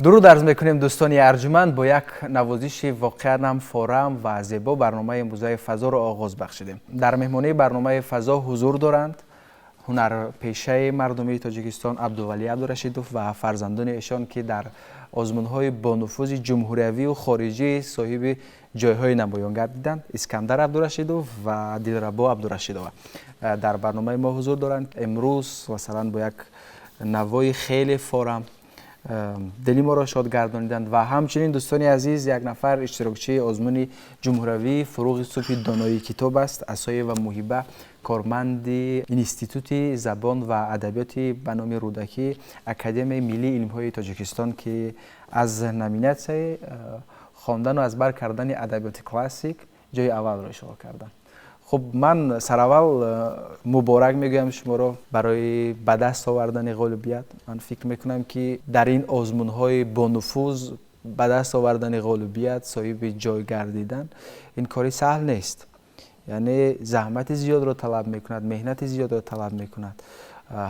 درود عرض میکنیم دوستان ارجمند. با یک نوازش واقعا هم فارم و زیبا برنامه امروزه فضا را آغاز بخشیدیم. در مهمانی برنامه فضا حضور دارند هنرپیشه مردمی تاجیکستان عبدولی عبدالرشیدوف و فرزندان ایشان که در آزمون‌های با نفوذ جمهوری و خارجی صاحب جایهای نمایان گردیدند. اسکندر عبدالرشیدوف و دلربا عبدالرشیدوف در برنامه ما حضور دارند. امروز مثلا با یک نوای خیلی فارم دلی ما را شاد گردانیدند و همچنین دوستانی عزیز یک نفر اشتراکچی آزمون جمهوری فروغ صبحی دانایی کتاب است. اسایه و محبه کارمند اینستیتوت زبان و ادبیات به نام رودکی اکادمی ملی علم‌های تاجیکستان که از نامیناسیون خواندن و از بر کردن ادبیات کلاسیک جای اول را اشغال کردند. خب من سراول مبارک میگویم شما را برای به دست آوردن غالبیت. من فکر میکنم که در این آزمون‌های با نفوذ به دست آوردن غالبیت، صاحب جای گردیدن، این کاری سهل نیست. یعنی زحمت زیاد را طلب میکند، مهنت زیاد را طلب میکند،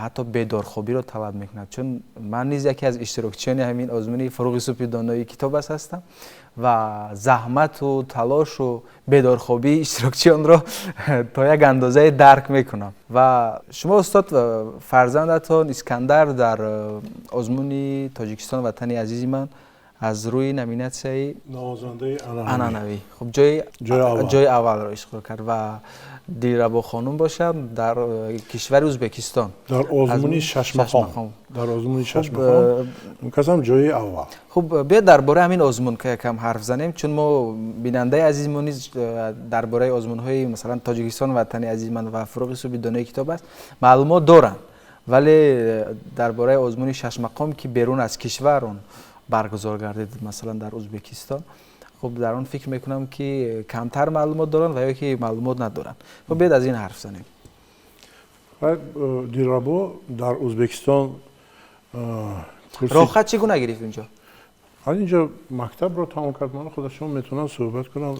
حتی بیدارخوابی را طلب میکند. چون من نیز یکی از اشتراکچیان همین آزمون فروغ صبحی دانایی کتاب هستم و زحمت و تلاش و بیدارخوابی اشتراکچیان را تا یک اندازه درک میکنم. و شما استاد فرزندتان اسکندر در آزمون تاجیکستان وطن عزیز من از روی نامیناسیون نوازنده انانوی خب جای اول را اشغال کرد و دیلربا خانم باشم در کشور ازبکستان در آزمون ششمقام می‌کردم جای اول. خب بیا درباره همین آزمون که کم حرف زنیم، چون ما بیننده عزیز ما نیز درباره آزمون‌های مثلا تاجیکستان وطن عزیز من و فروغ صبحی دانایی کتاب است معلومات دارن، ولی درباره آزمون ششمقام که بیرون از کشور اون برگزار گردید مثلا در ازبکستان، خب در آن فکر میکنم که کمتر معلومات دارن و یا که معلومات ندارن. خب بیاید از این حرف زنیم. دیلربا در ازبکستان راحت چگونه گرفت اینجا؟ اینجا مکتب رو تمام کرد. من خودشون میتونم صحبت کنم.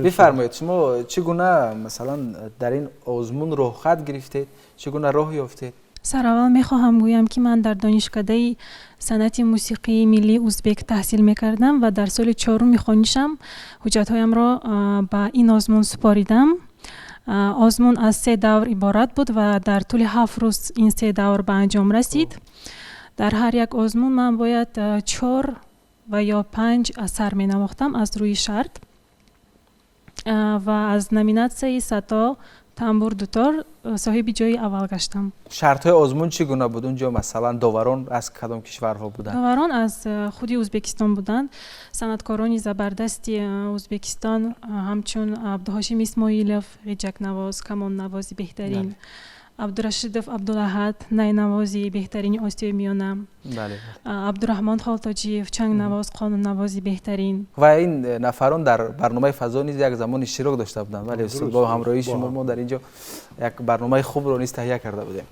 بفرمایید شما چگونه مثلا در این آزمون راحت گرفتید؟ چگونه راه یافتید؟ سراول میخواهم گویم که من در دانشکده صنعت موسیقی ملی ازبک تحصیل میکردم و در سال 4 میخوانیشم حجتهایم را به این آزمون سپاریدم. آزمون از 3 دور عبارت بود و در طول 7 روز این 3 دور به انجام رسید. در هر یک آزمون من باید 4 و یا 5 اثر می نواختم از روی شرط و از نامیناسیون ستا تنبور دوتار صاحب جای اول گشتم. شرط های آزمون چگونه بود اونجا؟ مثلا داوران از کدام کشورها بودند؟ داوران از خودی ازبکستان بودند. صنعتکاران زبردست ازبکستان همچون عبدالهاشم اسماعیلوف، غیجک نواز، کمان نوازی بهترین، عبدالرشیدوف عبدالاحد، نای نوازی بهترین آسیای میانه، عبدالرحمن خالتاجیف چنگ نواز، قانون نوازی بهترین. و این نفران در برنامه فضا نیز یک زمان اشتراک داشته بودند، ولی استاد با همراهی شما ما در اینجا یک برنامه خوب رو نیز تهیه کرده بودیم.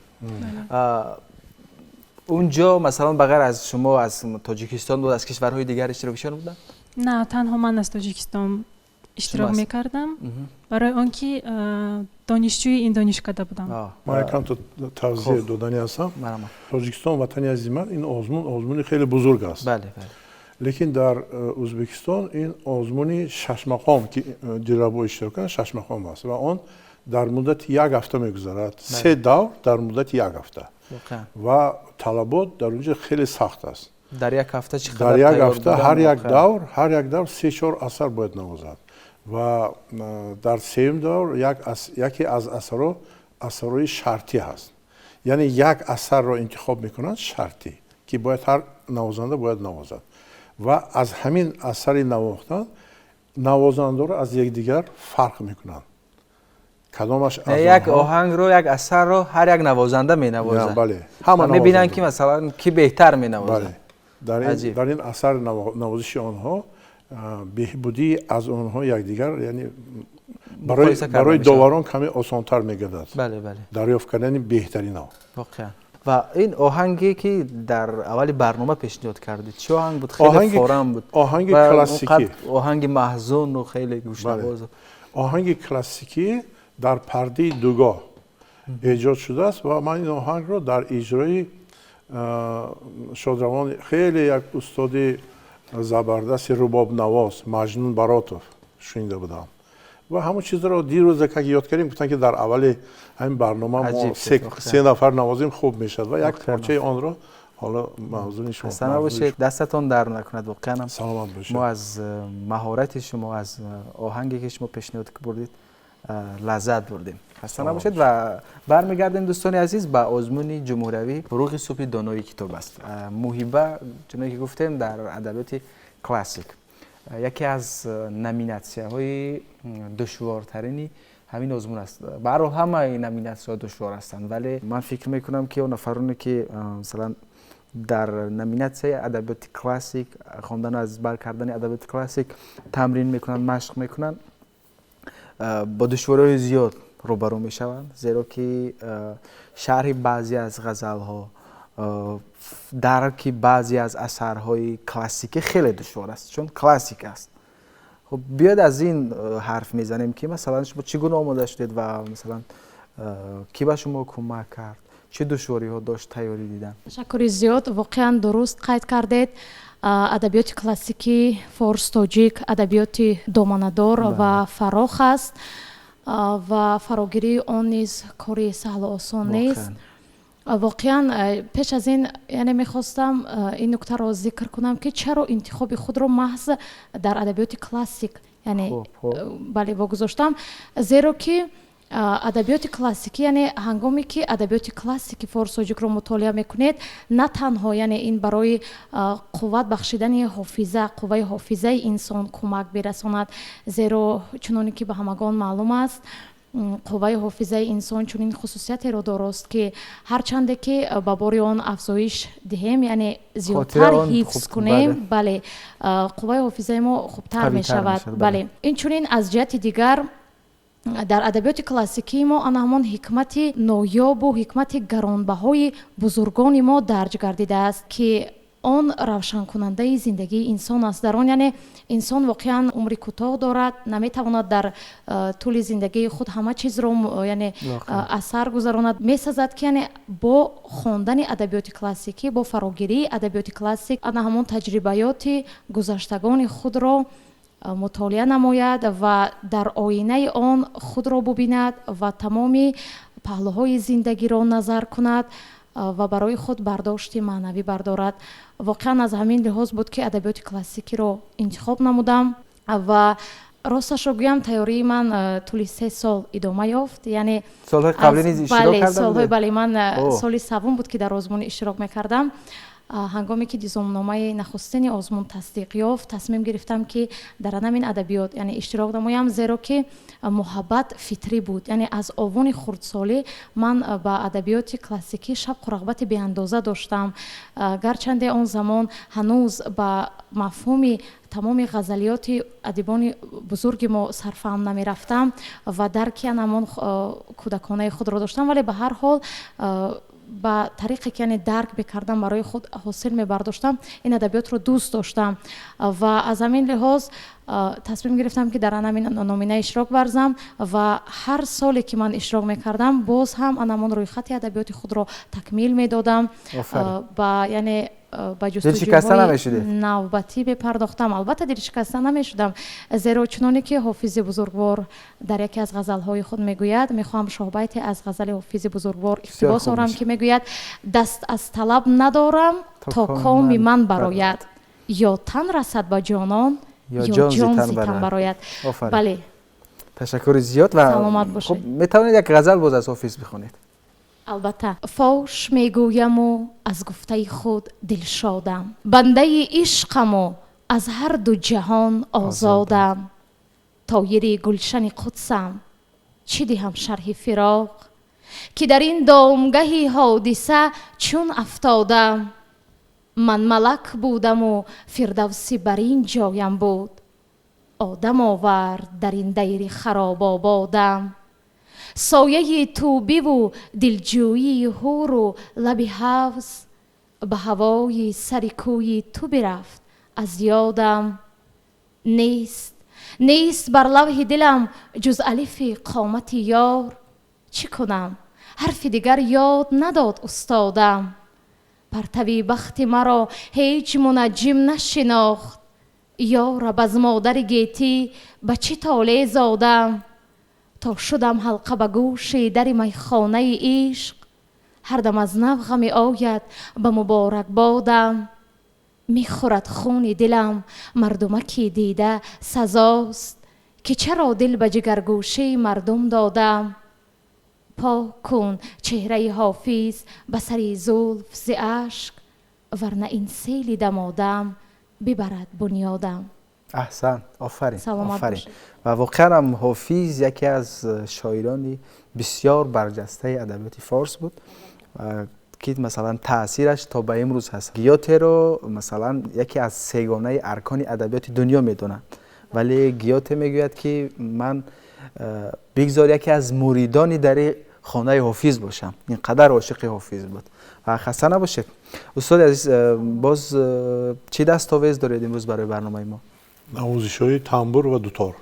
اونجا مثلا بغیر از شما از تاجیکستان بود، از کشورهای دیگر اشتراکشان بودند؟ نه، تنها من از تاجیکستان اشتراک میکردم برای آنکه دانشجوی این دانشکده بودم. من یکم توضیح دادنی هستم. تاجیکستان وطن عزیز من این آزمون خیلی بزرگ است. بله. لیکن در ازبکستان این آزمون ششمقام که دیلربا اشتراک کردن ششمقام است و آن در مدت 1 هفته میگذرد. 3 دور در مدت 1 هفته و طلبات در اونجا خیلی سخت است. در 1 هفته چقدر؟ در 1 هفته هر یک دور 3-4 اثر باید نوازد و در 3م دور یکی از اثرهای شرطی هست. یعنی یک اثر را انتخاب میکنند شرطی که باید هر نوازنده باید نوازد و از همین اثر نواختن نوازنده را از یکدیگر فرق میکنند. کدامش از یک آهنگ رو، یک اثر رو هر یک نوازنده مینوازه. بله. همه میبینن که مثلا کی بهتر مینوازه. بله. در این اثر نوازش آنها بهبودی از اونها یکدیگر، یعنی برای داوران کمی آسان‌تر میگردد. بله. دریافت کردن بهترین ها. واقعا. و این آهنگی که در اول برنامه پیشنهاد کردید چه آهنگ بود؟ خیلی فورم بود. آهنگ کلاسیکی. آهنگ محزون و خیلی گوش‌نواز. آهنگ کلاسیکی در پرده دوگاه ایجاد شده است و من این آهنگ رو در اجرای شادروان خیلی یک استاد زبردست رباب نواز مجنون براتوف شنیده بودم و همون چیز رو دیروز که یاد کردیم گفتن که در اول همین برنامه ما 3 نفر نوازیم خوب میشد و یک پارچه آن رو حالا موضوع شما حسنا باشید، دستتون در نکند. واقعا سلامت باشید. ما از مهارت شما، از آهنگی که شما پیشنهاد بردید لذت بردیم. خسته نباشید و برمیگردیم دوستان عزیز به آزمون جمهوری فروغ صبحی دانای کتاب است. موهبه چنانکه که گفتیم در ادبیات کلاسیک یکی از نامیناسیون‌های دشوارترینی همین آزمون است. به هر حال همه این نامیناسیون‌ها دشوار هستند، ولی من فکر میکنم که اون نفرانی که مثلا در نامیناسیون ادبیات کلاسیک خواندن از بر کردن ادبیات کلاسیک تمرین میکنن، مشق میکنن، با دشواری‌های زیاد روبرو میشوند، زیرا که شرح بعضی از غزل‌ها، درک بعضی از اثرهای کلاسیک خیلی دشوار است چون کلاسیک است. خب بیاد از این حرف میزنیم که مثلا شما چگونه آماده شدید و مثلا کی به شما کمک کرد، چه دشواری ها داشت تیاری دیدن؟ تشکر زیاد، واقعا درست قید کردید. ادبیات کلاسیکی فارس تاجیک ادبیات دامنه‌دار و فراخ است و فراگیری آن نیز کاری سهل و آسان نیست. واقعا پیش از این یعنی میخواستم این نکته را ذکر کنم که چرا انتخاب خود را محض در ادبیات کلاسیک یعنی بله واگذاشتم، زیرا که ادبیات کلاسیکی یعنی هنگامی که ادبیات کلاسیکی فارس تاجیک رو مطالعه میکنید نه تنها یعنی این برای قوت بخشیدن حافظه، قوه حافظه انسان کمک برساند، زیرا چنانی که به همگان معلوم است قوه حافظه انسان چون این خصوصیت را دارست که هرچند که به بار آن افزایش دهیم یعنی زیادتر حفظ کنیم بله قوه حافظه ما خوبتر می شود. بله این چون از جهت دیگر در ادبیات کلاسیکی ما آن همان حکمت نایاب و حکمت گرانبهای بزرگان ما درج گردیده است که آن روشن کننده زندگی انسان است. در آن یعنی انسان واقعا عمری کوتاه دارد، نمیتواند در طول زندگی خود همه چیز را یعنی اثر گذراند. میسازد که یعنی با خواندن ادبیات کلاسیکی، با فراگیری ادبیات کلاسیک آن همان تجربیات گذشتگان خود را مطالعه نماید و در آینه آن خود را ببیند و تمام پهلوهای زندگی را نظر کند و برای خود برداشت معنوی بردارد. واقعا از همین لحاظ بود که ادبیات کلاسیکی را انتخاب نمودم و راستش رو گویم تیاری من طول 3 سال ادامه یافت. یعنی سالهای قبلی نیز اشتراک کردم؟ بله من سال سوم بود که در آزمون اشتراک میکردم. هنگامی که دیزومنامه نخستین آزمون تصدیق یافت تصمیم گرفتم که در همین ادبیات یعنی اشتراک نمایم، زیرا که محبت فطری بود. یعنی از آوان خردسالی من با ادبیات کلاسیکی شوق و رغبت بی اندازه داشتم، گرچند آن زمان هنوز با مفهوم تمام غزلیات ادیبان بزرگ ما صرفم نمی رفتم و درک همان کودکانه خود را داشتم، ولی به هر حال با طریقی که یعنی درک بکردم برای خود حاصل می برداشتم این ادبیات رو دوست داشتم و از همین لحاظ تصمیم گرفتم که در همین نامینه اشتراک ورزم و هر سالی که من اشتراک میکردم باز هم آن روی خط ادبیات خود را تکمیل میدادم با یعنی با جستجوهای نوبتی بپرداختم. البته دل شکسته نمیشدم، زیرا چنانی که حافظ بزرگوار در یکی از غزلهای خود میگوید، میخوام شاهبیت از غزل حافظ بزرگوار اقتباس آورم که میگوید دست از طلب ندارم تا کام من براید، یا تن رسد با جانان یا جان زی تن براید. بله تشکر زیاد و خب میتوانید یک غزل باز از حافظ بخونید؟ البته. فاش میگویم و از گفته خود دلشادم، بنده عشقم و از هر دو جهان آزادم، طایر گلشن قدسم چی دهم شرح فراق، که در این دامگه حادثه چون افتادم، من ملک بودم و فردوسی بر این جایم بود، آدم آورد در این دیر خراب آبادم، سایه توبی و دلجویی هور و لب حوض، به هوای سر کوی تو برفت از یادم، نیست بر لوح دلم جز الف قامت یار، چی کنم حرف دیگر یاد نداد استادم، پرتوی بخت مرا هیچ منجم نشناخت، یا رب از مادر گیتی به چه طالع زادم، تا شدم حلقه به گوش در میخانه عشق، هر دم از نو غم آید به مبارک بادم، میخورد خون دلم مردمکی دیده سزاست، که چرا دل به جگرگوشه مردم دادم. پاک کن چهره حافظ به سر زلف ز اشک، ورنه این سیل دمادم ببرد بنیادم. احسن، آفرین، سلامت آفرین. باشید. و واقعا هم حافظ یکی از شاعران بسیار برجسته ادبیات فارس بود و که مثلا تاثیرش تا به امروز هست. گیوته رو مثلا یکی از سگانه ارکان ادبیات دنیا میدونن، ولی گیوته میگوید که من بگذار یکی از مریدانی در خانه حافظ باشم. اینقدر عاشق حافظ بود. و خسته نباشید. استاد عزیز، باز چی دستاویز دارید امروز برای برنامه ما؟ نوازش‌های تنبور و دوتار.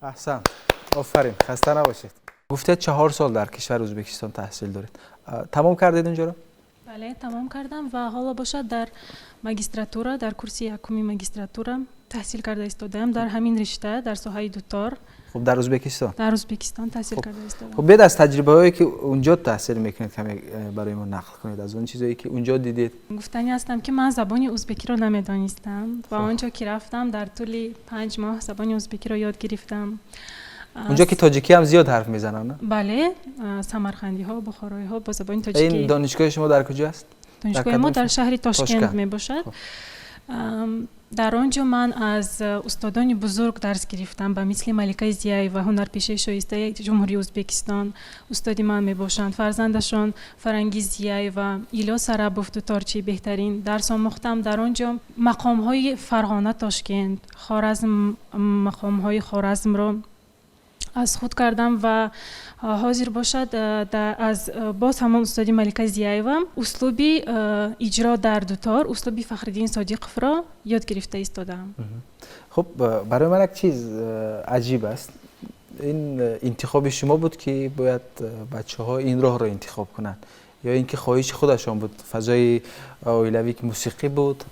احسن. آفرین. خسته نباشید. گفتید 4 سال در کشور ازبکستان تحصیل دارید. تمام کردید اونجا رو؟ بله تمام کردم و حالا باشد در ماگیستراتورا در کورس یکمی ماگیستراتورا تحصیل کرده ایستادم در همین رشته در ساحه دوتار. خب در ازبکستان. در ازبکستان تحصیل کرده ایستادم. خب بعد از تجربه هایی که اونجا تحصیل میکنید کمی برای ما نقل کنید از اون چیزایی که اونجا دیدید. گفتنی هستم که من زبان ازبکی رو نمیدانستم و آنجا که رفتم در طول 5 ماه زبان ازبکی رو یاد گرفتم. اونجا که تاجیکی هم زیاد حرف میزنن نه؟ بله، سمرقندی ها، بخارایی ها با زبان تاجیکی. این دانشگاه شما در کجا است؟ دانشگاه ما در شهر تاشکند می باشد. در آنجا من از استادان بزرگ درس گرفتم به مثل ملکه زیایی و هنرپیشه شایسته جمهوری ازبکستان استادی من می باشند. فرزندشان فرنگی زیایی و ایلیاس عربوف دوتارچی بهترین درس آموختم. در آنجا مقام های فرغانه تاشکند، خوارزم، مقام های خوارزم را از خود کردم و حاضر باشد از باز همان استادی ملکه زیایوا اسلوبی اجرا در دوتار اسلوبی فخرالدین صادقوف را یاد گرفته ایستادم. خب برای من یک چیز عجیب است. این انتخاب شما بود که باید بچه‌ها این راه را انتخاب کنند یا اینکه خواهش خودشان بود؟ فضای اویلوی که موسیقی بود،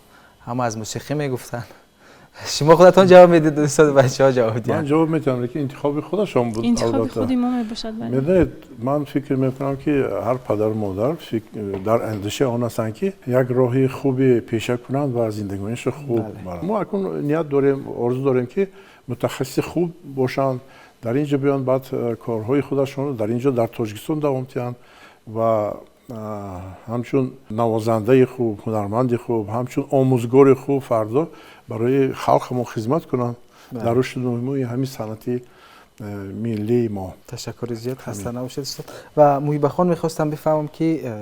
هم از موسیقی میگفتن. شما خودتون جواب میدید استاد بچه‌ها جواب دادن؟ من جواب میدم که انتخاب خودشون بود. انتخاب خودی ما میباشد. میدونید من فکر میکنم که هر پدر و مادر در اندیشه آن هستند که یک راهی خوبی پیشه کنند و زندگیش خوب برند. ما اکنون نیت داریم، آرزو داریم که متخصص خوب باشند، در اینجا بیان بعد کارهای خودشون در اینجا در تاجیکستان دوام دهند و همچون نوازنده خوب، هنرمند خوب، همچون آموزگار خوب فردا برای خلقمون خدمت کنند در رشد نمایی همین صنعت ملی ما. تشکر زیاد. خسته نباشید استاد. و محیب خان میخواستم بفهمم که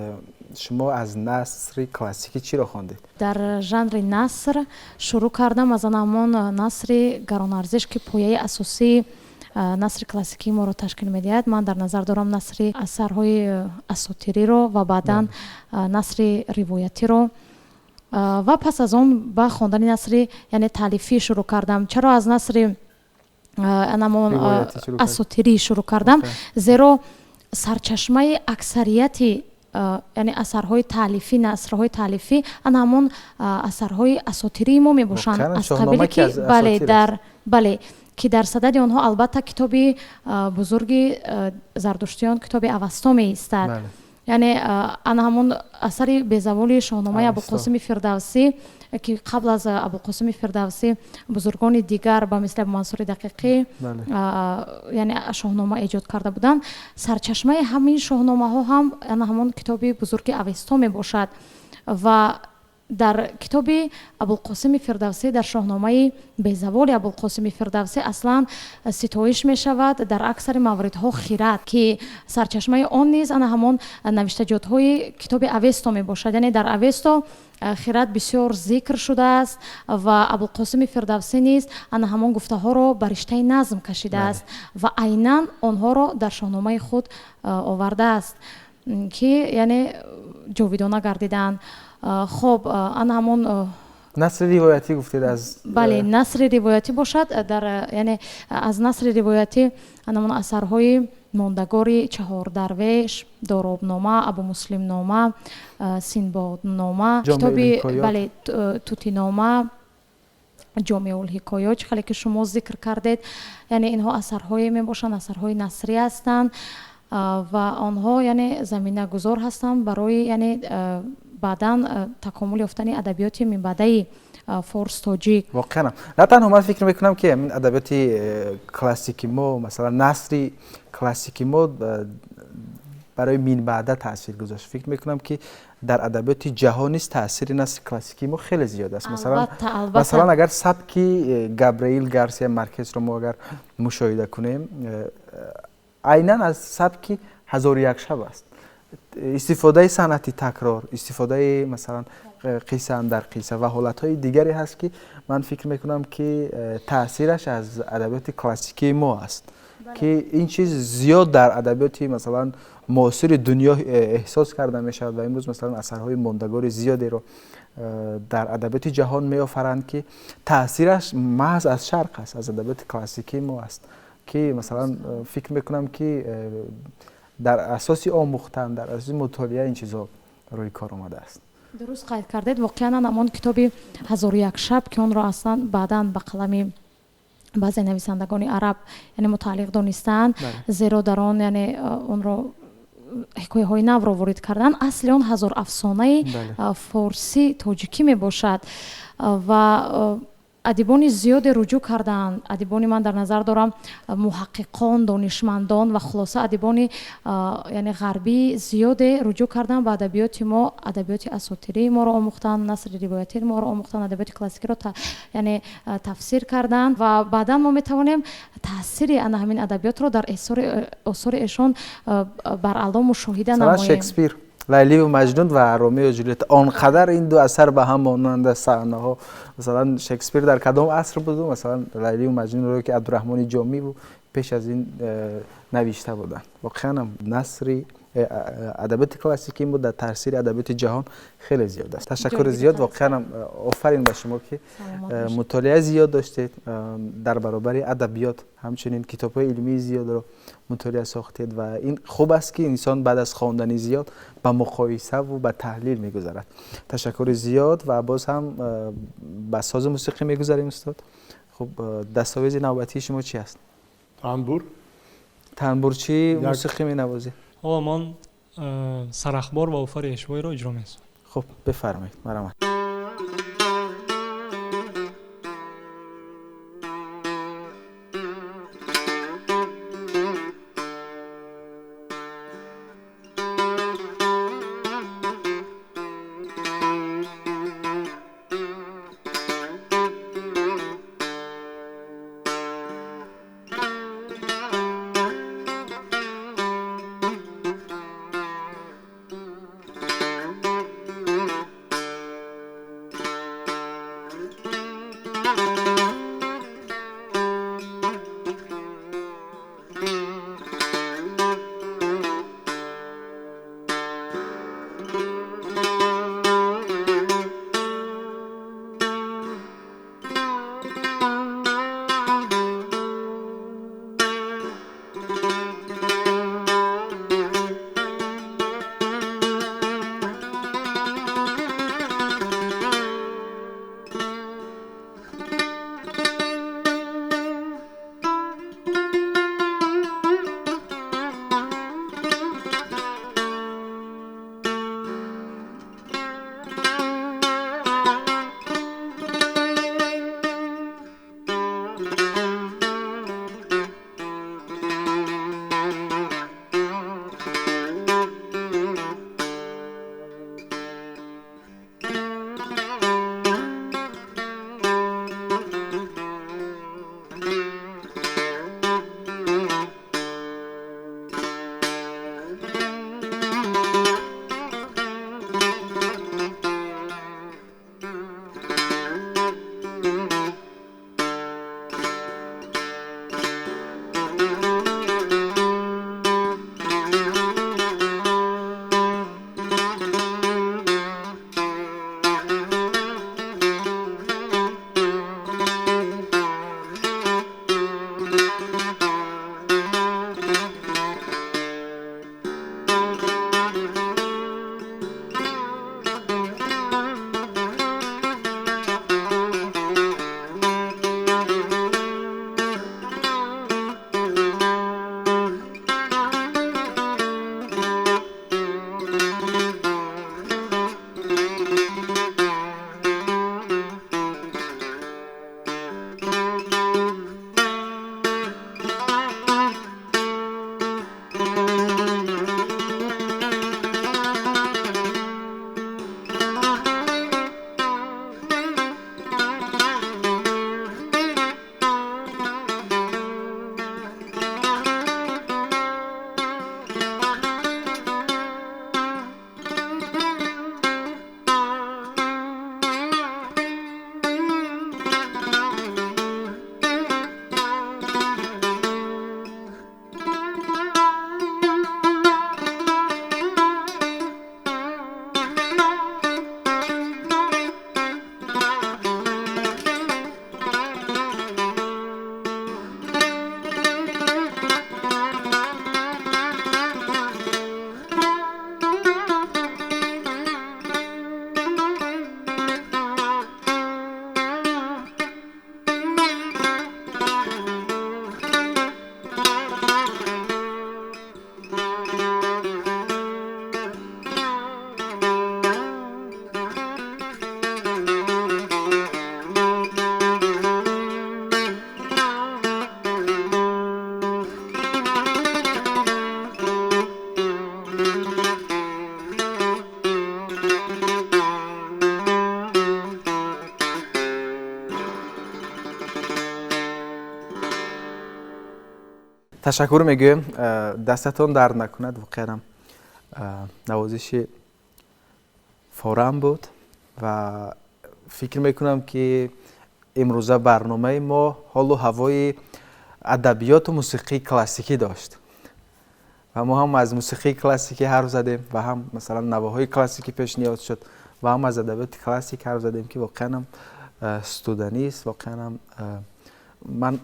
شما از نثر کلاسیکی چی را خواندید؟ در ژانر نثر شروع کردم از همان نثر گرانارزش که پایه اساسی نثر کلاسیکی ما رو تشکیل میدهد. من در نظر دارم نثر اثرهای اساطیری رو و بعداً نثر روایتی رو و پس از اون با خواندن نثر یعنی تالیفی شروع کردم. چرا از نثر اساطیری شروع کردم؟ زیرا سرچشمه اکثریت یعنی اثرهای تالیفی، نثرهای تالیفی همون اثرهای اساطیری ما میباشند از قبیلی که بله که در صدد آنها البته کتاب بزرگ زردشتیان کتاب اوستا می ایستد. یعنی همون اثر بیزوال شاهنامه ابوالقاسم فردوسی که قبل از ابوالقاسم فردوسی بزرگان دیگر با مثل منصور دقیقی یعنی شاهنامه ایجاد کرده بودند. سرچشمه همین شاهنامه ها هم همون کتاب بزرگ اوستا می باشد و در کتاب ابوالقاسم فردوسی در شاهنامه بیزوال ابوالقاسم فردوسی اصلا ستایش می شود در اکثر مواردها خیرات که سرچشمه آن نیز همون نوشتجات های کتاب اوستا می باشد. یعنی در اوستا خیرات بسیار ذکر شده است و ابوالقاسم فردوسی نیز همون گفته ها را بر رشته نظم کشیده است و عیناً آنها را در شاهنامه خود آورده است که یعنی جاویدانه گردیدند. خب همون نثر روایتی گفتید از بله نثر روایتی باشد. در یعنی از نثر روایتی همون اثرهای ماندگاری چهار درویش، دارابنامه، ابو مسلم نامه، سینباد نامه، کتابی بله توتی نامه، جامع الحکایات خیلی که شما ذکر کردید، یعنی اینها اثرهای می باشند، اثرهای نثری هستند و آنها یعنی زمینه گذار هستند برای یعنی بعداً تکامل یافتن ادبیات من بعدی فارس تاجیک. واقعا نه تنها من فکر میکنم که این ادبیات کلاسیکی ما مثلا نثر کلاسیکی ما برای من بعد تاثیر گذاشت. فکر میکنم که در ادبیات جهانی تاثیر نثر کلاسیکی ما خیلی زیاد است. مثلا اگر سبک گابریل گارسیا مارکز رو ما اگر مشاهده کنیم عیناً از سبک هزار و یک شب است. استفاده صنعتی تکرار، استفاده مثلا قصه اندر قصه و حالتهای دیگری هست که من فکر میکنم که تاثیرش از ادبیات کلاسیکی ما است که این چیز زیاد در ادبیات مثلا معاصر دنیا احساس کرده می شود و امروز مثلا اثرهای ماندگار زیادی رو در ادبیات جهان می آفرند که تاثیرش محض از شرق است، از ادبیات کلاسیکی ما است که مثلا فکر میکنم که در اساس آموختن، در اساس مطالعه این چیزا روی کار اومده است. درست قید کردید. واقعا همون کتابی 1001 شب که اون رو اصلا بعداً به قلم بعضی نویسندگان عرب یعنی متعلق دانستند، زیرا در آن یعنی اون رو حکایه های نو را وارد کردن. اصل اون 1000 افسانه فارسی تاجیکی می باشد و ادیبان زیاد رجوع کردند. ادیبان من در نظر دارم محققان، دانشمندان و خلاصه ادیبان یعنی غربی زیاد رجوع کردند و ادبیات ما، ادبیات اساطیری ما را آموختند، نثر روایتی ما را آموختند، ادبیات کلاسیکی را یعنی تفسیر کردند و بعدا ما میتوانیم تاثیر همین ادبیات را در آثار ایشان بر اعلام مشاهده نماییم. شکسپیر، لیلی و مجنون و رومیو و جولیت، آنقدر این دو اثر به هم مانند صحنه ها. مثلا شکسپیر در کدام عصر بود؟ مثلا لیلی و مجنون رو که عبدالرحمن جامی بود پیش از این نوشته بودن. واقعا نثری ادبیات کلاسیکی بود در تاثیر ادبیات جهان خیلی زیاد است. تشکر زیاد، واقعا آفرین به شما که مطالعه زیاد داشتید در برابر ادبیات، همچنین کتاب‌های علمی زیاد رو مطالعه ساختید و این خوب است که انسان بعد از خواندن زیاد به مقایسه و به تحلیل می‌گذرد. تشکر زیاد و باز هم به ساز موسیقی می‌گذاریم استاد. خب دستاویز نوبتی شما چی است؟ تنبور چی موسیقی می‌نوازی؟ من سرخبار و اوفر اشوای را اجرا می‌کنم. خب بفرمایید. مرحبا. تشکر میگویم. دستتون درد نکند. واقعا نوازش فورم بود و فکر میکنم که امروزه برنامه ما حال و هوای ادبیات و موسیقی کلاسیکی داشت و ما هم از موسیقی کلاسیکی حرف زدیم و هم مثلا نواهای کلاسیکی پیشنهاد شد و هم از ادبیات کلاسیک حرف زدیم که واقعا هم استودنی است. واقعا هم من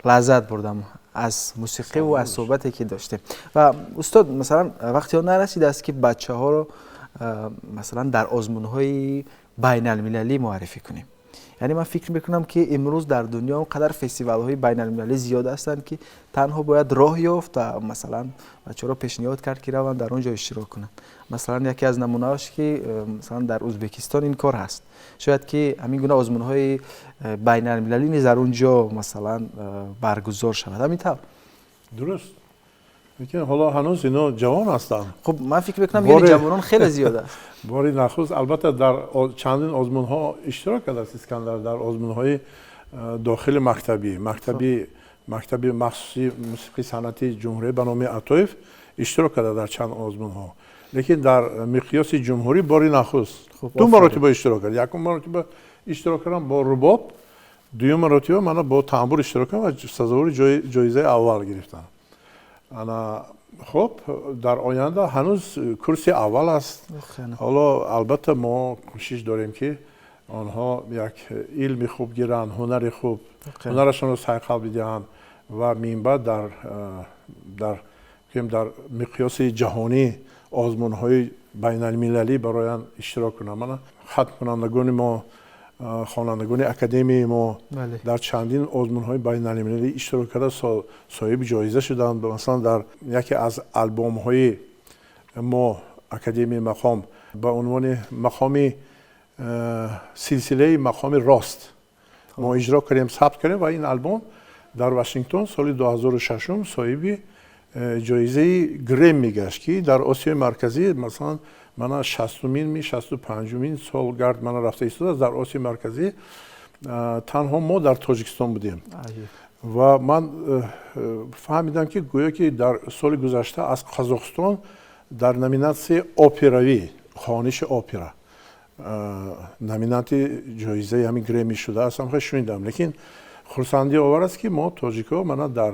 لذت بردم از موسیقی و از صحبتی که داشتیم. و استاد مثلا وقتی ها نرسید است که بچه ها رو مثلا در آزمون های بین المللی معرفی کنیم. یعنی من فکر میکنم که امروز در دنیا اونقدر فستیوال های بین المللی زیاد هستند که تنها باید راه یافت و مثلا بچه‌ها رو پیشنهاد کرد که روند در اونجا اشتراک کنند. مثلا یکی از نمونه‌هاش که مثلا در ازبکستان این کار هست. شاید که همین گونه آزمون های بین المللی نیز در اونجا مثلا برگزار شود. همینطور درست. لیکن حالا هنوز اینا جوان هستن. خب من فکر میکنم یعنی جوانان خیلی زیاد است. باری نخست البته در چندین آزمون ها اشتراک کرده است اسکندر در آزمون های داخل مکتبی مخصوصی موسیقی صنعتی جمهوری به نام عطایف اشتراک کرده در چند آزمون ها. لیکن در مقیاس جمهوری باری نخست دو مرتبه اشتراک کرد. یکم مرتبه اشتراک کردم با رباب، دوم مرتبه من با تنبور اشتراک کردم و سزاوار جایزه اول گرفتم. انا خب در آینده هنوز کرسی اول است. حالا البته ما کوشش داریم که آنها یک علم خوب گیرن، هنر خوب، هنرشون رو سایقل بدهند و من بعد در مقیاس جهانی آزمون های بین المللی برای اشتراک کنند. من ختم کنندگان ما، خوانندگان اکادمی ما در چندین آزمون های بین المللی اشتراک کرده صاحب جایزه شدند. مثلا در یکی از آلبوم های ما اکادمی مقام با عنوان مقام سلسله مقام راست ما اجرا کردیم، ثبت کردیم و این آلبوم در واشنگتن سال 2006 صاحب جایزه گرمی گشت که در آسیای مرکزی مثلا من 65مین سالگرد من رفته ایستاده در آسیای مرکزی تنها ما در تاجیکستان بودیم و من فهمیدم که گویا که در سال گذشته از قزاقستان در نامیناسی اپراوی خوانش اپرا نامینات جایزه همین گرمی شده است. خیلی شنیدم. لیکن خرسندی آور است که ما تاجیکا من در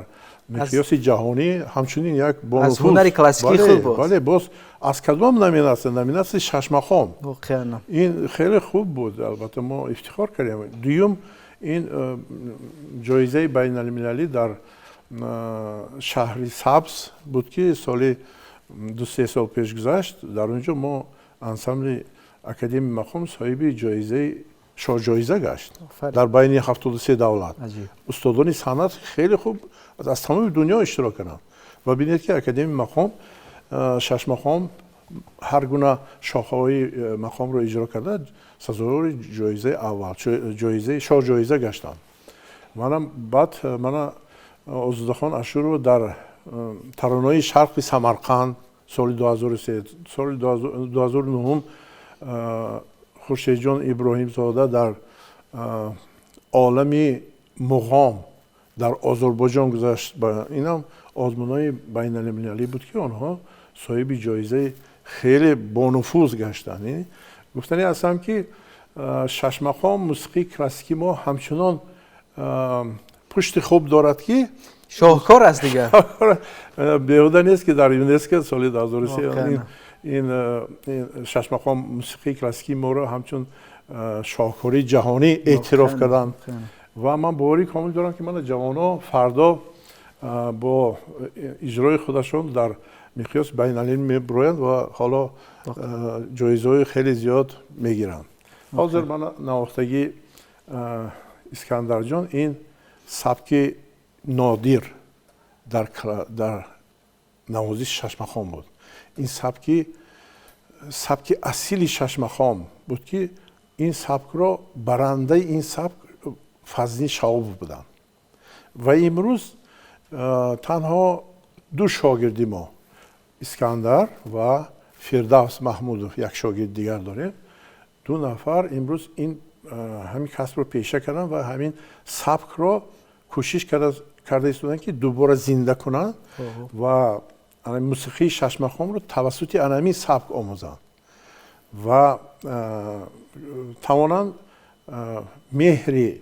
مقیاس جهانی همچنین یک با از هنر کلاسیکی خوب بود. بله باز از کدام نامیناسی ششمخام این خیلی خوب بود. البته ما افتخار کردیم. دوم این جایزه بین المللی در شهر سبز بود که سال 2-3 سال پیش گذشت. در اونجا ما انسامبل اکادمی مقام صاحب جایزه جایزه گشت در بین 73 دولت. استادان صنعت خیلی خوب از تمام دنیا اشتراک کردند و ببینید که اکادمی مقام شش مقام هر گونه شاخه‌های مقام رو اجرا کرده سزاوار جایزه اول جایزه گشتم. منم بعد من عزیزخان اشور رو در ترانه‌های شرق سمرقند سال 2003 سال 2009 خورشید جان ابراهیم زاده در عالم مقام در آذربایجان گذشت. با اینم آزمون‌های بین المللی بود که آنها صاحب جایزه خیلی بانفوذ گشتن. یعنی گفتنی هستم که شش مقام موسیقی کلاسیکی ما همچنان پشت خوب دارد که شاهکار است دیگه. بیهوده نیست که در یونسکو سال 2003 این شش مقام موسیقی کلاسیکی ما رو همچون شاهکاری جهانی اعتراف کردن و من باوری کامل دارم که من جوانا فردا با اجرای خودشون در مقیاس بین المللی میبرویند و حالا جایزه‌های خیلی زیاد میگیرند. حاضر من نواختگی اسکندر جان این سبک نادر در نوازش شش مقام بود. این سبک اصیلی شش مقام بود که این سبک را برنده این سبک فضلی شعوب بودن و امروز تنها دو شاگردی ما اسکندر و فردوس محمودوف یک شاگرد دیگر داریم. دو نفر امروز این همین کسب رو پیشه کردن و همین سبک را کوشش карда истоданд ки дубора зинда кунанд ва мусиқии шашмахомро тавассути анами сабк омӯзанд ва тавонанд меҳри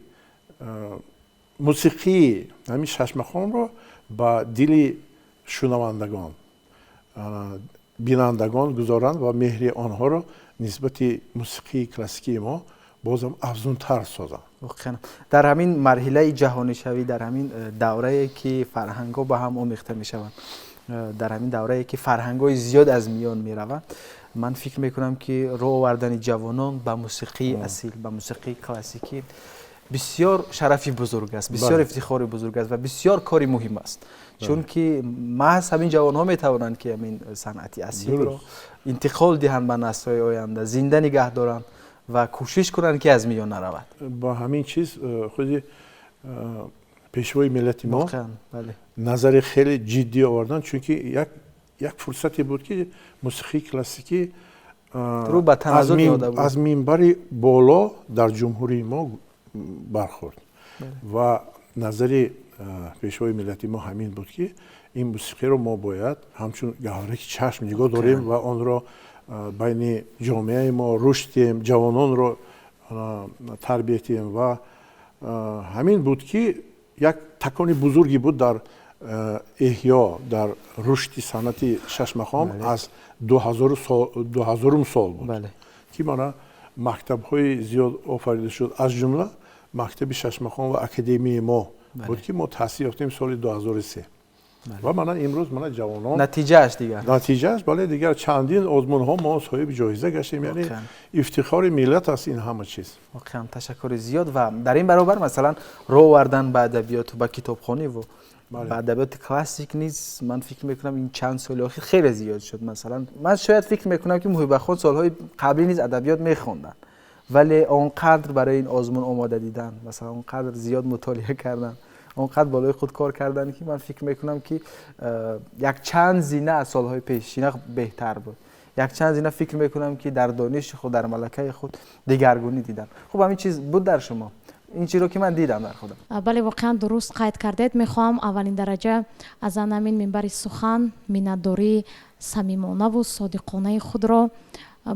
мусиқии ҳамин шашмахомро ба дили шунавандагон бинандагон гузоранд ва меҳри онҳоро нисбати мусиқии классикии мо бозам афзунтар созанд. واقعا در همین مرحله جهانی شوی، در همین دوره‌ای که فرهنگ‌ها با هم آمیخته می‌شوند، در همین دوره‌ای که فرهنگ‌های زیاد از میان می‌روند، من فکر می‌کنم که راه آوردن جوانان به موسیقی اصیل، به موسیقی کلاسیکی بسیار شرفی بزرگ است، بسیار افتخاری بزرگ است و بسیار کاری مهم است. چون که محض همین جوان‌ها می‌توانند که همین صنعت اصیل رو انتقال دهند به نسل‌های آینده، زنده نگه دارند و کوشش کنند که از میان نرود. با همین چیز خودی پیشوای ملت ما بله نظر خیلی جدی آوردن، چون که یک فرصتی بود که موسیقی کلاسیکی رو به تنزل میاده بود، از منبر بالا در جمهوری ما برخورد و نظر پیشوای ملت ما همین بود که این موسیقی رو ما باید همچون گهواره که چشم نگاه داریم و آن را بین جامعه ما رشد دهیم، جوانان رو تربیت دهیم و همین بود که یک تکانی بزرگی بود در احیا، در رشد صنعت ششمخام از 2000 سال بود که ما مکتب‌های زیاد آفریده شد، از جمله مکتب ششمخام و اکادمی ما بود که ما تأسیس یافتیم سال 2003 و من امروز من جوانان نتیجهش بله دیگر چندین آزمون ها ما صاحب جایزه گشتیم، یعنی افتخار ملت است این همه چیز. واقعا تشکر زیاد. و در این برابر مثلا راه آوردن به ادبیات و به کتابخوانی و به ادبیات کلاسیک نیز من فکر میکنم این چند سال اخیر خیلی زیاد شد. مثلا من شاید فکر میکنم که محب خود سالهای قبلی نیز ادبیات میخوندن ولی اونقدر برای این آزمون آماده دیدن، مثلا اونقدر زیاد مطالعه کردن، اونقدر بالای خود کار کردن که من فکر میکنم که یک چند زینه از سالهای پیشین بهتر بود. یک چند زینه فکر میکنم که در دانش خود، در ملکه خود دگرگونی دیدن. خب همین چیز بود در شما؟ این چیزی رو که من دیدم در خودم. بله واقعا درست قید کردید. میخوام اولین درجه از همین منبر سخن منتداری صمیمانه و صادقانه خود را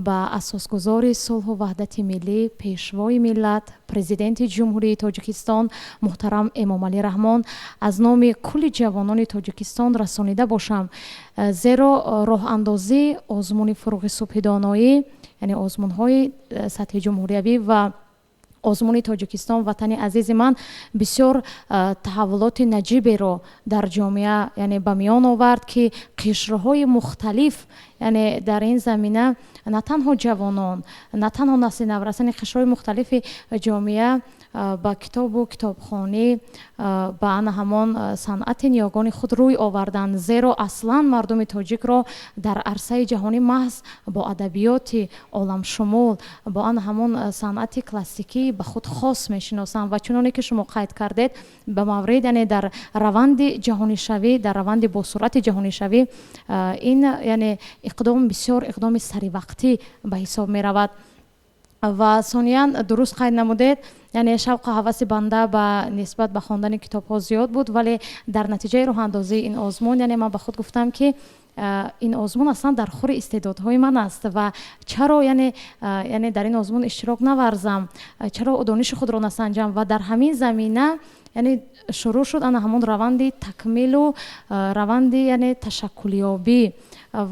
با اساسگذار صلح و وحدت ملی، پیشوای ملت، پرزیدنت جمهوری تاجیکستان محترم امام علی رحمان از نام کل جوانان تاجیکستان رسانیده باشم، زیرا راه اندازی آزمون فروغ صبح دانایی، یعنی آزمون های سطح جمهوریوی و آزمون تاجیکستان وطن عزیز من بسیار تحولات نجیبی رو در جامعه یعنی به میان آورد که قشرهای مختلف یعنی در این زمینه نه تنها جوانان، نه تنها نسل نورسان، قشرهای مختلف جامعه با کتاب و کتابخوانی با همان صنعت نیاگان خود روی آوردن، زیرا اصلا مردم تاجیک را در عرصه جهانی محض با ادبیات عالم شمول، با همان صنعت کلاسیکی به خود خاص میشناسند و چنانه که شما قید کردید به مورد یعنی در روند جهانی شوی، در روند با سرعت جهانی شوی این یعنی اقدام بسیار اقدام سری وقتی به حساب می رود. و ثانیاً درست قید نمودید یعنی شوق و هوس بنده به نسبت به خواندن کتاب ها زیاد بود، ولی در نتیجه راه اندازی این آزمون یعنی من به خود گفتم که این آزمون اصلا در خور استعدادهای من است و چرا یعنی در این آزمون اشتراک نورزم، چرا دانش خود را نسنجم و در همین زمینه یعنی شروع شد انا همون روند تکمیل و روند یعنی تشکلیابی.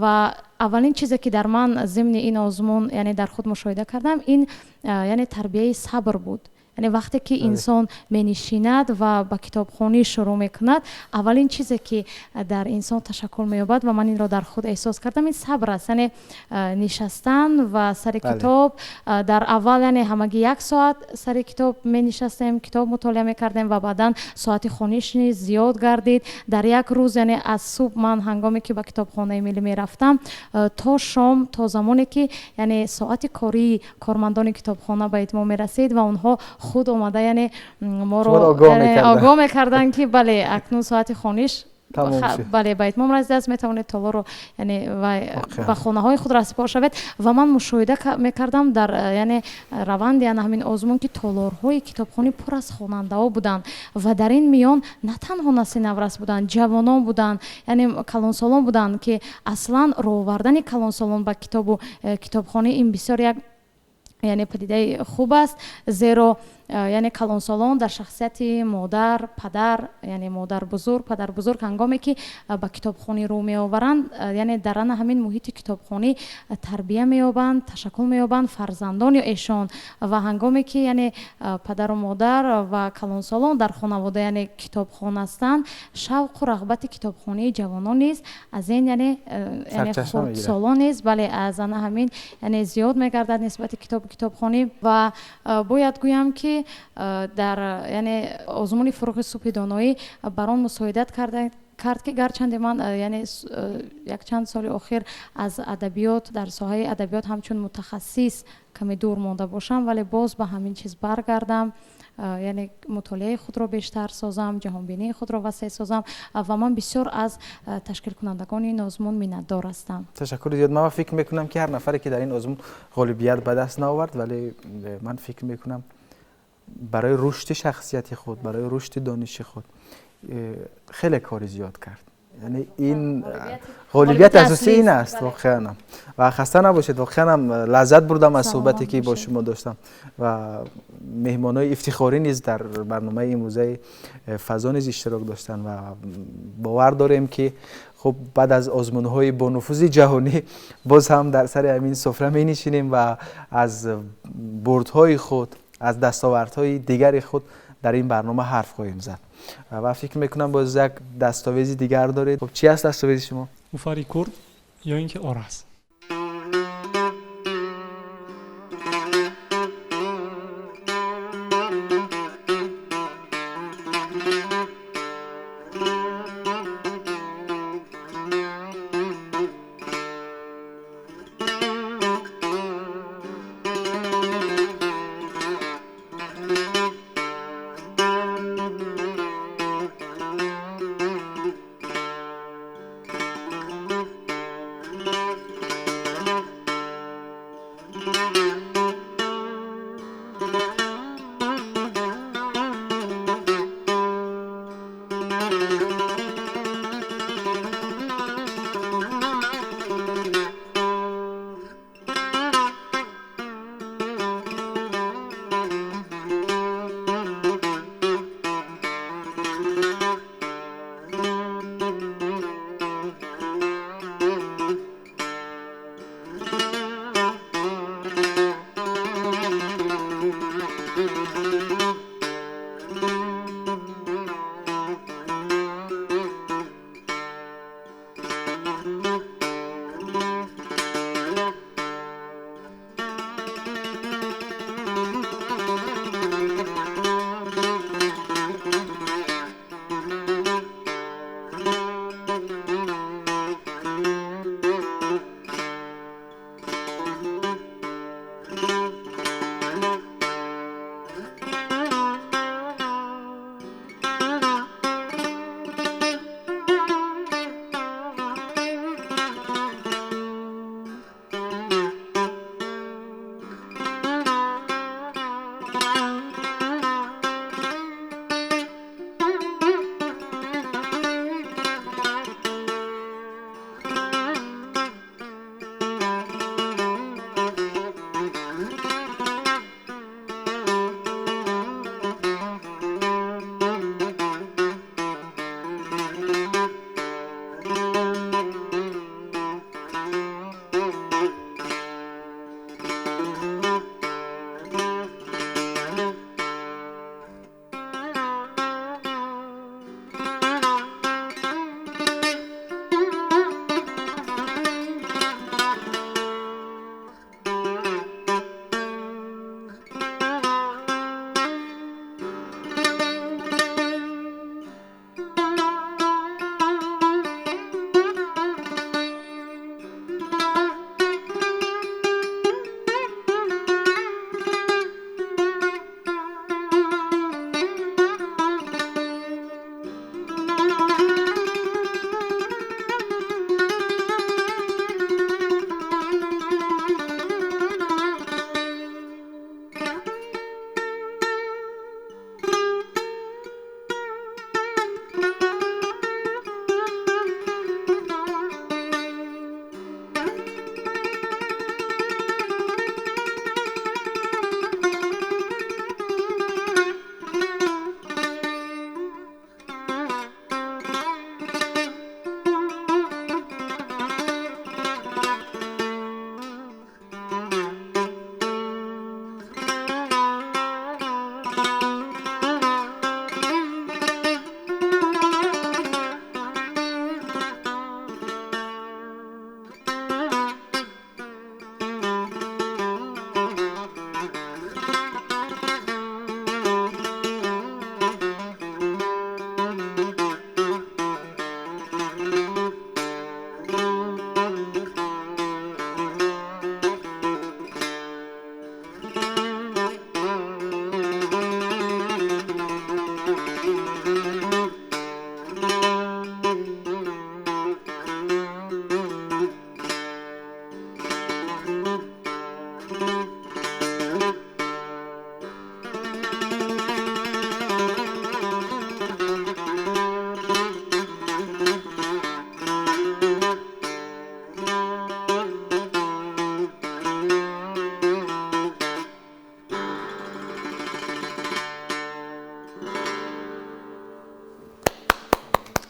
و اولین چیزی که در من ضمن این آزمون یعنی در خود مشاهده کردم این یعنی تربیت صبر بود. یعنی وقتی که انسان می‌نشیند و با کتابخوانی شروع میکند، اولین چیزی که در انسان تشکل می‌یابد و من این را در خود احساس کردم این صبر است. یعنی نشستن و سر کتاب در اول یعنی همگی 1 ساعت سر کتاب می‌نشستیم، کتاب مطالعه می‌کردیم و بعداً ساعت خوانیش زیاد گردید. در یک روز یعنی از صبح من هنگامی که به کتابخانه ملی می‌رفتم تا شام، تا زمانی که یعنی ساعت کاری کارمندان کتابخانه به اتمام می‌رسید و اونها خود اومده یعنی ما رو آگاه میکردن که بله اکنون ساعت خوانیش تمام شد. бале ба итмом расидаст метавонед толоро яъне ба хонаҳои худ расипор шавед ва ман мушоҳида мекардам дар яъне раванди яъне ҳамин озмун ки толорҳои китобхонӣ пур аз хонандаҳо буданд ва дар ин миён на танҳо насли наврас буданд, ҷавонон буданд, яъне калонсолон буданд ки аслан роҳ овардани калонсолон ба китобу китобхонӣ ин бисёр як яъне падидаи хуб аст, зеро яъне калонсолон дар шахсияти модар, падар, яъне модар-бузург, падар-бузург ҳангоме ки ба китобхонӣ рӯ меоваранд, яъне дар ана ҳамин муҳити китобхонӣ тарбия меёбанд, ташаккул меёбанд фарзандони эшон ва ҳангоме ки яъне падару модар ва калонсолон дар хонавода яъне китобхон ҳастанд, шавқу рағбати китобхонии ҷавонон низ аз ин яъне хурдсолон низ бале аз ана ҳамин яъне зиёд мегардад нисбати китобхонӣ ва бояд гӯям ки дар яъне озмуни фурӯғи субҳи доноӣ бар он мусоидат кард ки гарчанде ман яъне якчанд соли охир аз адабиёт дар соҳаи адабиёт ҳамчун мутахассис каме дур монда бошам, вале боз ба ҳамин чиз баргардам, яъне мутолиаи худро бештар созам, ҷаҳонбинии худро васеъ созам ва ман бисёр аз ташкилкунандагони ин озмун миннатдор ҳастам. ташаккури зиёд. ман фикр мекунам ки ҳар нафаре ки дар ин озмун ғолибият ба даст наовард, вале ман фикр мекунам برای رشد شخصیت خود، برای رشد دانش خود خیلی کاری زیاد کرد. یعنی این غالبیت اساسی این است واقعا. و خسته نباشید، واقعا لذت بردم از صحبتی که با شما داشتم و مهمانای افتخاری نیز در برنامه موزه فضا نیز اشتراک داشتن و باور داریم که خب بعد از آزمون‌های با نفوذ جهانی باز هم در سر همین سفره می‌نشینیم و از بردهای خود، از دستاوردهای دیگر خود در این برنامه حرف خواهیم زد و فکر میکنم باز یک دستاویز دیگر دارید. خب چی است دستاویز شما؟ مفری کرد یا اینکه آرس.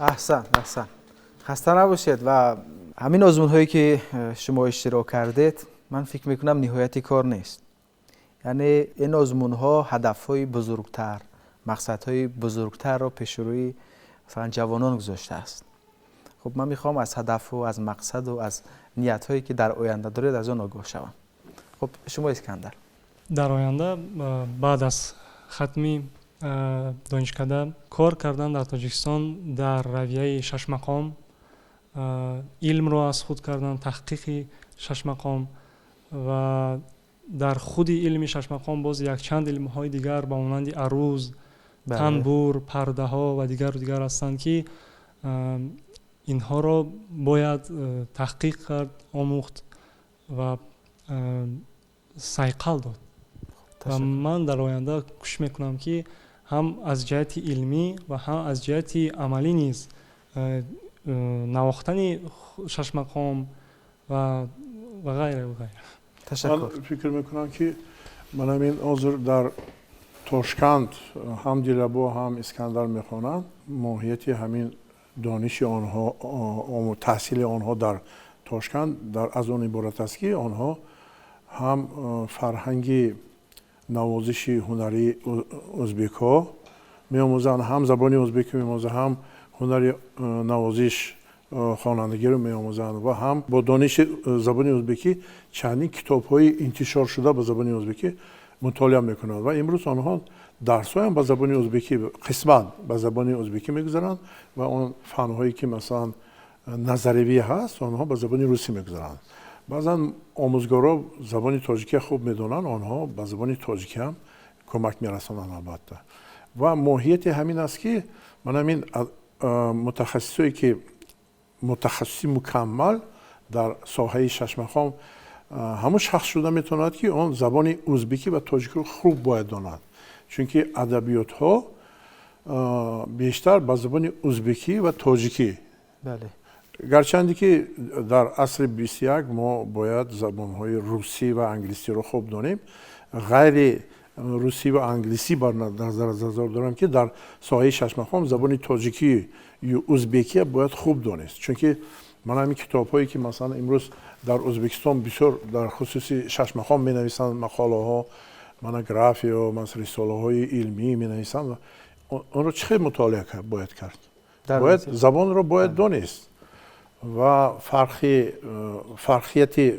احسن خسته نباشید. و همین آزمون هایی که شما اشتراک کردید من فکر میکنم نهایت کار نیست. یعنی این آزمون ها هدف های بزرگتر، مقصد های بزرگتر را پیش روی مثلا جوانان گذاشته است. خب من میخوام از هدف و از مقصد و از نیت هایی که در آینده دارید از آن آگاه شوم. خب شما اسکندر، در آینده بعد از ختمی دانشکده کار کردن در تاجیکستان در رویه 6 مقام، علم رو از خود کردن، تحقیق 6 مقام و در خود علم 6 مقام باز یک چند علم های دیگر با مانند عروض، تنبور، پرده ها و دیگر هستند که اینها را باید تحقیق کرد، آموخت و صیقل داد. و من در آینده کوشش میکنم که هم از جهت علمی و هم از جهت عملی نیز نواختن 6 مقام و غیره و غیره. تشکر. من فکر میکنم که من همین حاضر در تاشکند هم دیلبو هم اسکندر میخوانند، ماهیت همین دانش آنها، تحصیل آنها در تاشکند در از آن عبارت است که آنها هم فرهنگ نوازش هنری ازبک ها می‌آموزند، هم زبان ازبکی می‌آموزند، هم هنر نوازش خوانندگی رو می‌آموزند و هم با دانش زبان ازبکی چندین کتاب‌های انتشار شده به زبان ازبکی مطالعه می‌کنند و امروز آنها درس‌های هم به زبان ازبکی قسمت به زبان ازبکی می‌گذارند و اون فن‌هایی که مثلا نظریه هست آنها به زبان روسی می‌گذارند. بعضا آموزگارا زبان تاجیکی خوب میدونن، آنها به زبان تاجیکی هم کمک میرسانند البته. و ماهیت همین است که من همین متخصصی که متخصصی مکمل در ساحه 6 مقام همون شخص شده میتواند که آن زبان ازبکی و تاجیکی رو خوب باید داند، چون که ادبیات ها بیشتر به زبان ازبکی و تاجیکی. بله. گرچندی که در عصر 21 ما باید زبان‌های روسی و انگلیسی رو خوب دانیم، غیر روسی و انگلیسی بر نظر دارم که در ساحه 6 مقام زبان تاجیکی یا ازبکی باید خوب دانست، چون که من همین کتاب‌هایی که مثلا امروز در ازبکستان بسیار در خصوص 6 مقام می‌نویسند، مقاله‌ها، مونوگرافی و مثلا رساله‌های علمی می‌نویسند، اون رو چه مطالعه باید کرد؟ باید زبان رو باید دانست و فرقیت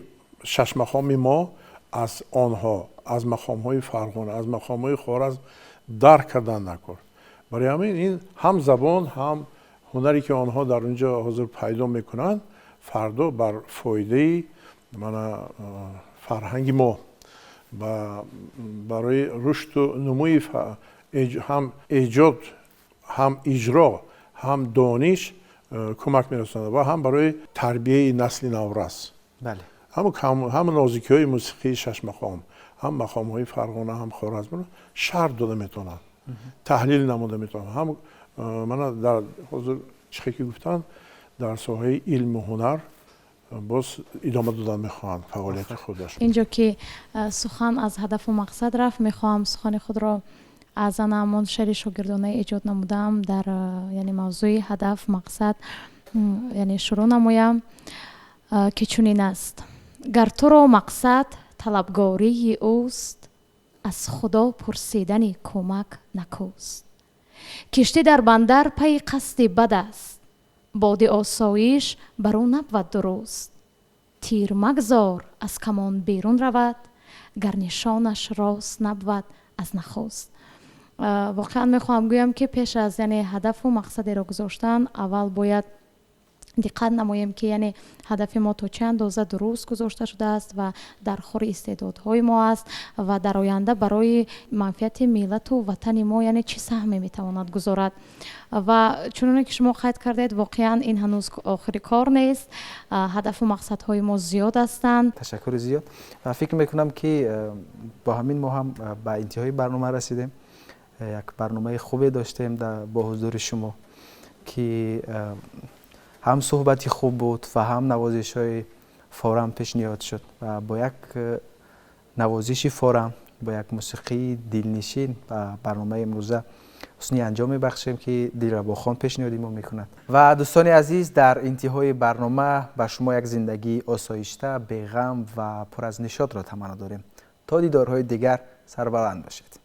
6 مقام ما از آنها، از مقام‌های فرغانه، از مقام‌های خوارزم درک کردن نکرد. برای همین این هم زبان هم هنری که آنها در اونجا حاضر پیدا میکنند فردا بر فایده من فرهنگ ما و برای رشد و نموی هم ایجاد، هم اجرا، هم دانش کمک میرساند و هم برای تربیه نسل نورس. بله. هم نازکی‌های موسیقی 6 مقام، هم مقام‌های فرغانه، هم خوارزم رو شرح داده میتونن، تحلیل نموده میتونن. هم من در حضور چیزی که گفتن در ساحه علم و هنر باز ادامه دادن میخوان فعالیت خودش. اینجا که سخن از هدف و مقصد رفت، میخوام سخن خود را از همون شعر شاگردانه ایجاد نمودم در یعنی موضوع هدف مقصد یعنی شروع نمویم که چنین است: گر تو را مقصد طلبگاری اوست، از خدا پرسیدن کمک نکوست. کشتی در بندر پی قصد بد است، باد آسایش بر او نبود درست. تیر مگذار از کمان بیرون رود، گر نشانش راست نبود از نخست. واقعا میخواهم گویم که پیش از یعنی هدف و مقصدی را گذاشتن اول باید دقت نماییم که یعنی هدف ما تا چه اندازه درست گذاشته شده است و در خور استعدادهای ما است و در آینده برای منفعت ملت و وطن ما یعنی چه سهمی میتواند گذارد. و چون که شما قید کردید واقعا این هنوز آخری کار نیست، هدف و مقصدهای ما زیاد هستند. تشکر زیاد. و فکر میکنم که با همین ما هم به انتهای برنامه رسیدیم. یک برنامه خوبی داشتیم با حضور شما که هم صحبتی خوب بود و هم نوازش های فورم پیشنهاد شد و با یک نوازش فورم با یک موسیقی دلنشین و برنامه امروزه حسنی انجام میبخشیم که دلربا خان پیشنهادی ما میکند. و دوستان عزیز، در انتهای برنامه به شما یک زندگی آسایشته، بی‌غم و پر از نشاط را تمنا داریم. تا دیدارهای دیگر، سربلند باشید.